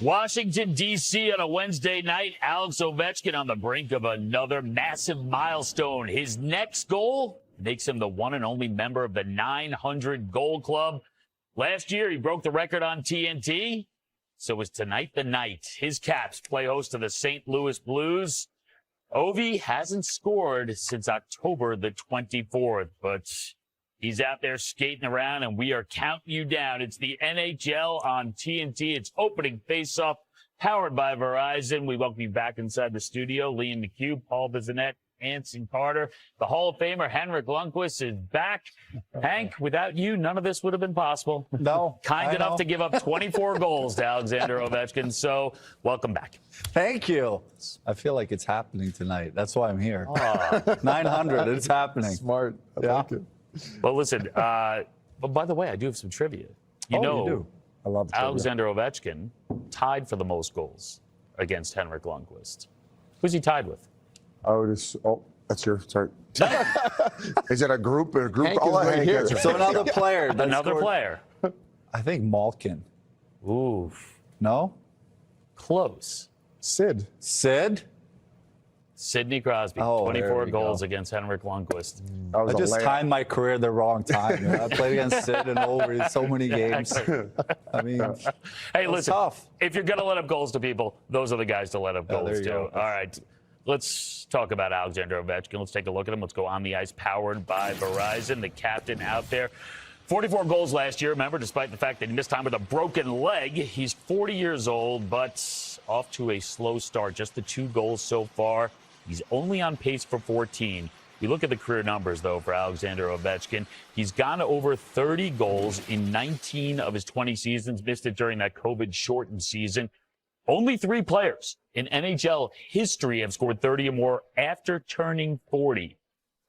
Washington, D.C. on a Wednesday night. Alex Ovechkin on the brink of another massive milestone. His next goal makes him the one and only member of the 900 goal club. Last year, he broke the record on TNT. So is tonight the night. His Caps play host to the St. Louis Blues. Ovi hasn't scored since October the 24th, but he's out there skating around, and we are counting you down. It's the NHL on TNT. It's opening face-off, powered by Verizon. We welcome you back inside the studio. Lee and McHugh, Paul Bissonnette, Anson Carter. The Hall of Famer, Henrik Lundqvist, is back. Hank, without you, none of this would have been possible. No. Kind enough to give up 24 goals to Alexander Ovechkin. So, welcome back. Thank you. I feel like it's happening tonight. That's why I'm here. 900, it's happening. Smart. I like it. Well, listen, but by the way, I do have some trivia. You do. I love trivia. Alexander Ovechkin tied for the most goals against Henrik Lundqvist. Who's he tied with? That's your start. Is it a group? Hank is right here. So another player. Another player. I think Malkin. Oof. No? Close. Sid. Sidney Crosby, Oh, 24 goals against Henrik Lundqvist. I just timed my career the wrong time. I played against Sid and over so many games. I mean, hey, listen, tough. If you're going to let up goals to people, those are the guys to let up goals to. Go. All right, let's talk about Alexander Ovechkin. Let's take a look at him. Let's go on the ice, powered by Verizon, the captain out there. 44 goals last year, remember, despite the fact that he missed time with a broken leg. He's 40 years old, but off to a slow start. Just the 2 goals so far. He's only on pace for 14. We look at the career numbers, though, for Alexander Ovechkin. He's gone over 30 goals in 19 of his 20 seasons, missed it during that COVID-shortened season. Only 3 players in NHL history have scored 30 or more after turning 40.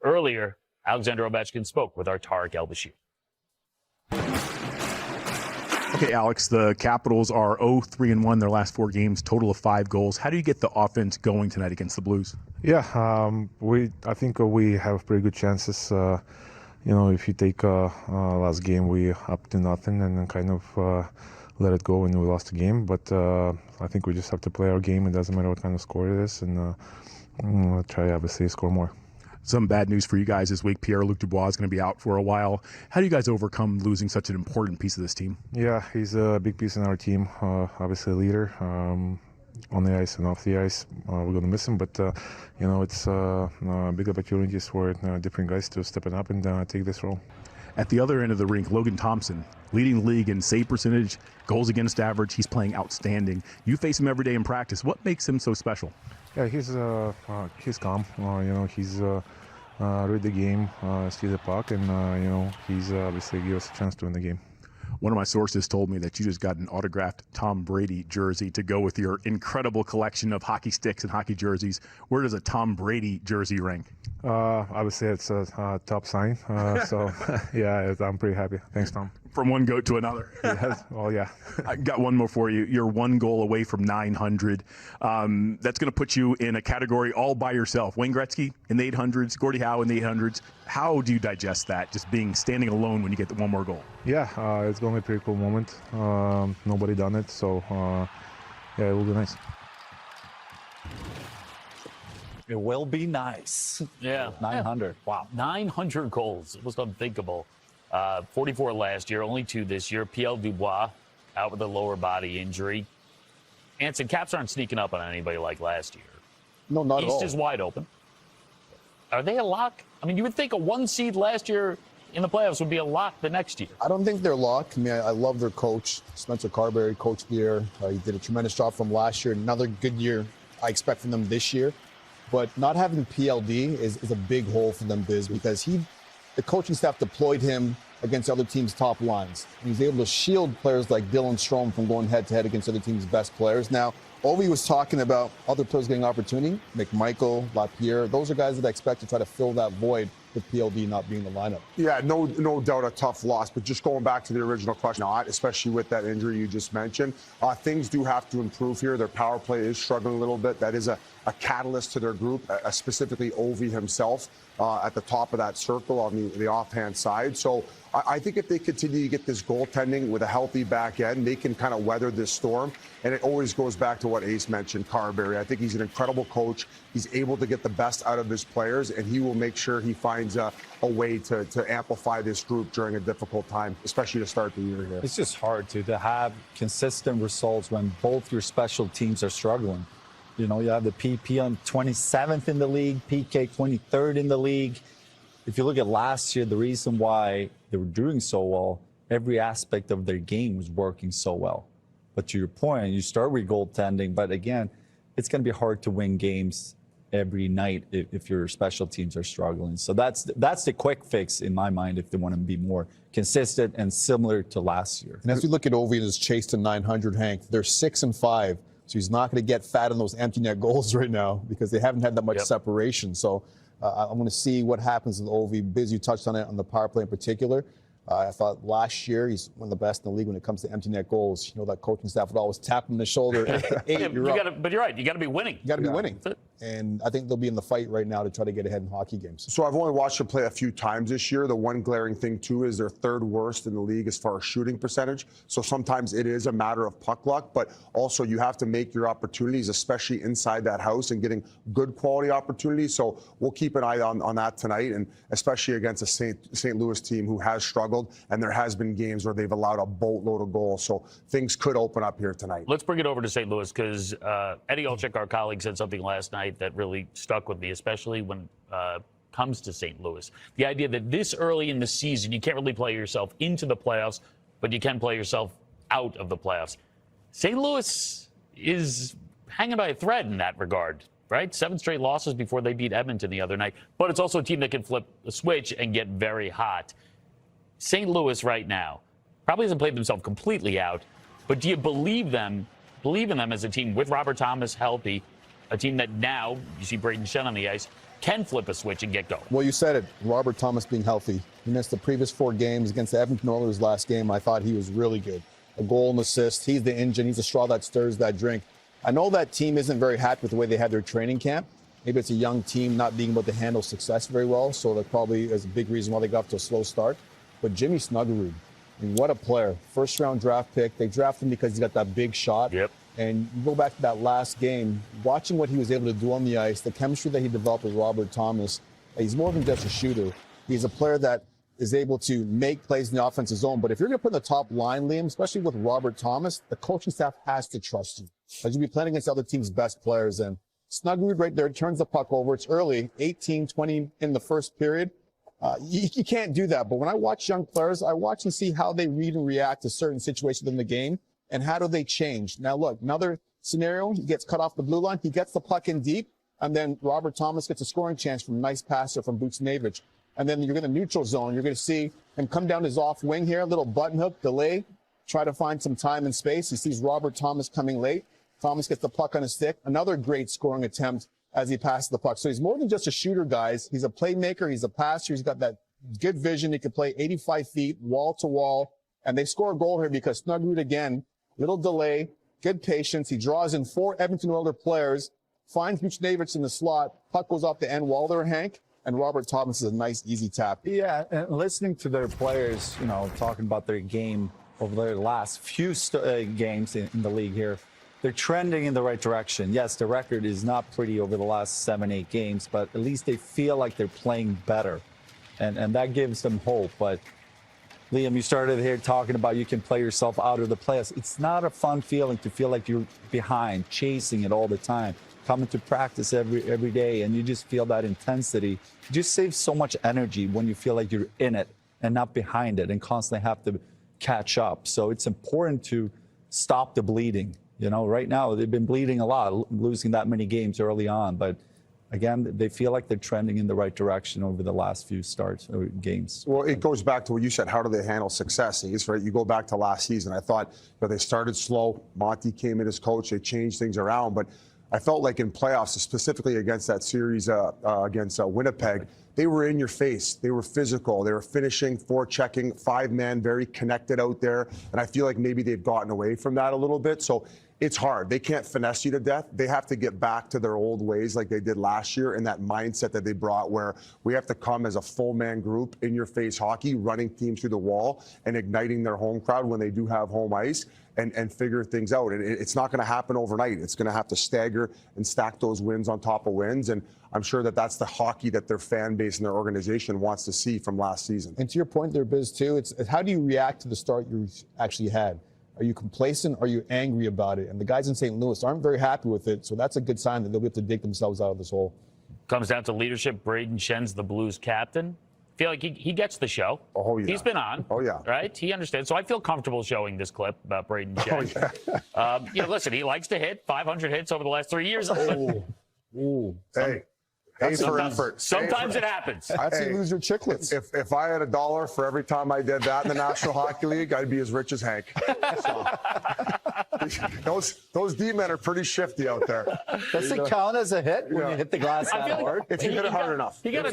Earlier, Alexander Ovechkin spoke with our Tarek El-Bashir. Okay, Alex, the Capitals are 0-3-1 their last 4 games, total of 5 goals. How do you get the offense going tonight against the Blues? Yeah, I think we have pretty good chances. If you take last game, we up to nothing and then kind of let it go and we lost the game. But I think we just have to play our game. It doesn't matter what kind of score it is, and try obviously score more. Some bad news for you guys this week. Pierre-Luc Dubois is going to be out for a while. How do you guys overcome losing such an important piece of this team? Yeah, he's a big piece in our team. Obviously a leader on the ice and off the ice. We're going to miss him, but it's big opportunities for different guys to step up and take this role. At the other end of the rink, Logan Thompson, leading the league in save percentage, goals against average. He's playing outstanding. You face him every day in practice. What makes him so special? Yeah, he's calm. He's read the game, see the puck, and he's obviously gives us a chance to win the game. One of my sources told me that you just got an autographed Tom Brady jersey to go with your incredible collection of hockey sticks and hockey jerseys. Where does a Tom Brady jersey rank? Obviously, it's a top sign. So, yeah, I'm pretty happy. Thanks, Tom. From one goat to another. Yes. Well, yeah. I got one more for you. You're 1 goal away from 900. That's going to put you in a category all by yourself. Wayne Gretzky in the 800s, Gordie Howe in the 800s. How do you digest that, just standing alone when you get 1 more goal? Yeah, it's going to be a pretty cool moment. Nobody done it, so yeah, it will be nice. It will be nice. Yeah. 900. Wow. 900 goals. It was unthinkable. 44 last year, only 2 this year. Pierre Dubois out with a lower body injury. Anson, Caps aren't sneaking up on anybody like last year. No, not at all. East is wide open. Are they a lock? I mean, you would think a 1 seed last year in the playoffs would be a lock the next year. I don't think they're locked. I mean, I love their coach, Spencer Carberry, coach the year. He did a tremendous job from last year. Another good year I expect from them this year. But not having PLD is a big hole for them, Biz, because the coaching staff deployed him against other teams' top lines. And he's able to shield players like Dylan Strome from going head-to-head against other teams' best players. Now, Ovi was talking about other players getting opportunity. McMichael, Lapierre, those are guys that I expect to try to fill that void with PLD not being in the lineup. Yeah, no doubt a tough loss. But just going back to the original question, especially with that injury you just mentioned, things do have to improve here. Their power play is struggling a little bit. That is a catalyst to their group, specifically Ovi himself at the top of that circle on the offhand side. So I think if they continue to get this goaltending with a healthy back end, they can kind of weather this storm. And it always goes back to what Ace mentioned, Carberry. I think he's an incredible coach. He's able to get the best out of his players, and he will make sure he finds a way to amplify this group during a difficult time, especially to start the year here. It's just hard to have consistent results when both your special teams are struggling. You know, you have the PP on 27th in the league, PK 23rd in the league. If you look at last year, the reason why they were doing so well, every aspect of their game was working so well. But to your point, you start with goaltending, but again, it's going to be hard to win games every night if your special teams are struggling. So that's the quick fix in my mind if they want to be more consistent and similar to last year. And as we look at Ovi and his chase to 900, Hank, they're 6-5. So he's not going to get fat on those empty net goals right now because they haven't had that much separation. So I'm going to see what happens with Ovi. Biz, you touched on it on the power play in particular. I thought last year he's one of the best in the league when it comes to empty net goals. You know, that coaching staff would always tap him on the shoulder. But you're right. You got to be winning. You got to be winning. And I think they'll be in the fight right now to try to get ahead in hockey games. So I've only watched them play a few times this year. The one glaring thing, too, is they're third worst in the league as far as shooting percentage. So sometimes it is a matter of puck luck, but also you have to make your opportunities, especially inside that house and getting good quality opportunities. So we'll keep an eye on that tonight, and especially against a St. Louis team who has struggled, and there has been games where they've allowed a boatload of goals. So things could open up here tonight. Let's bring it over to St. Louis because Eddie Olczyk, our colleague, said something last night that really stuck with me, especially when comes to St. Louis. The idea that this early in the season, you can't really play yourself into the playoffs, but you can play yourself out of the playoffs. St. Louis is hanging by a thread in that regard, right? 7 straight losses before they beat Edmonton the other night. But it's also a team that can flip the switch and get very hot. St. Louis right now probably hasn't played themselves completely out, but do you believe in them as a team with Robert Thomas healthy, a team that now, you see Braden Shen on the ice, can flip a switch and get going? Well, you said it. Robert Thomas being healthy. He missed the previous 4 games against the Edmonton Oilers last game. I thought he was really good. A goal and assist. He's the engine. He's the straw that stirs that drink. I know that team isn't very happy with the way they had their training camp. Maybe it's a young team not being able to handle success very well, so that probably is a big reason why they got off to a slow start. But Jimmy Snuggerud, I mean, what a player. First-round draft pick. They drafted him because he's got that big shot. Yep. And you go back to that last game, watching what he was able to do on the ice, the chemistry that he developed with Robert Thomas, he's more than just a shooter. He's a player that is able to make plays in the offensive zone. But if you're going to put in the top line, Liam, especially with Robert Thomas, the coaching staff has to trust you. As you'll be playing against other teams' best players. And Snuggerud right there turns the puck over. It's early, 18-20 in the first period. You can't do that. But when I watch young players, I watch and see how they read and react to certain situations in the game. And how do they change? Now, look, another scenario, he gets cut off the blue line. He gets the puck in deep. And then Robert Thomas gets a scoring chance from a nice passer from Buchnevich. And then you're in the neutral zone. You're going to see him come down his off wing here, a little button hook, delay, try to find some time and space. He sees Robert Thomas coming late. Thomas gets the puck on his stick. Another great scoring attempt as he passes the puck. So he's more than just a shooter, guys. He's a playmaker. He's a passer. He's got that good vision. He can play 85 feet, wall to wall. And they score a goal here because Snuggerud, again, little delay, good patience. He draws in 4 Edmonton Oilers players, finds Buchnevich in the slot. Puck goes off the end wall there, Hank. And Robert Thomas is a nice, easy tap. Yeah, and listening to their players, you know, talking about their game over their last few games in the league here, they're trending in the right direction. Yes, the record is not pretty over the last 7-8 games, but at least they feel like they're playing better. And that gives them hope. But, Liam, you started here talking about you can play yourself out of the playoffs. It's not a fun feeling to feel like you're behind, chasing it all the time, coming to practice every day, and you just feel that intensity. It just saves so much energy when you feel like you're in it and not behind it and constantly have to catch up. So it's important to stop the bleeding. You know, right now they've been bleeding a lot, losing that many games early on. But again, they feel like they're trending in the right direction over the last few starts or games. Well, it goes back to what you said. How do they handle success? Right? You go back to last season. I thought they started slow. Monty came in as coach. They changed things around. But I felt like in playoffs, specifically against that series against Winnipeg, they were in your face. They were physical. They were finishing, forechecking, 5-man, very connected out there. And I feel like maybe they've gotten away from that a little bit. So it's hard. They can't finesse you to death. They have to get back to their old ways like they did last year, and that mindset that they brought where we have to come as a full-man group, in-your-face hockey, running teams through the wall and igniting their home crowd when they do have home ice and figure things out. And it's not going to happen overnight. It's going to have to stagger and stack those wins on top of wins. And I'm sure that that's the hockey that their fan base and their organization wants to see from last season. And to your point there, Biz, too, it's how do you react to the start you actually had? Are you complacent? Are you angry about it? And the guys in St. Louis aren't very happy with it, so that's a good sign that they'll be able to dig themselves out of this hole. Comes down to leadership. Braden Schen's the Blues captain. I feel like he gets the show. Oh, yeah. He's been on. Oh, yeah. Right? He understands. So I feel comfortable showing this clip about Braden Schenn. Oh, yeah. Listen, he likes to hit 500 hits over the last 3 years. Hey. Hey for effort. Sometimes it happens. I'd say lose your chicklets. If I had $1 for every time I did that in the National Hockey League, I'd be as rich as Hank. So, those D-men are pretty shifty out there. Does it count as a hit when you hit the glass that hard? If you hit it hard enough. He got a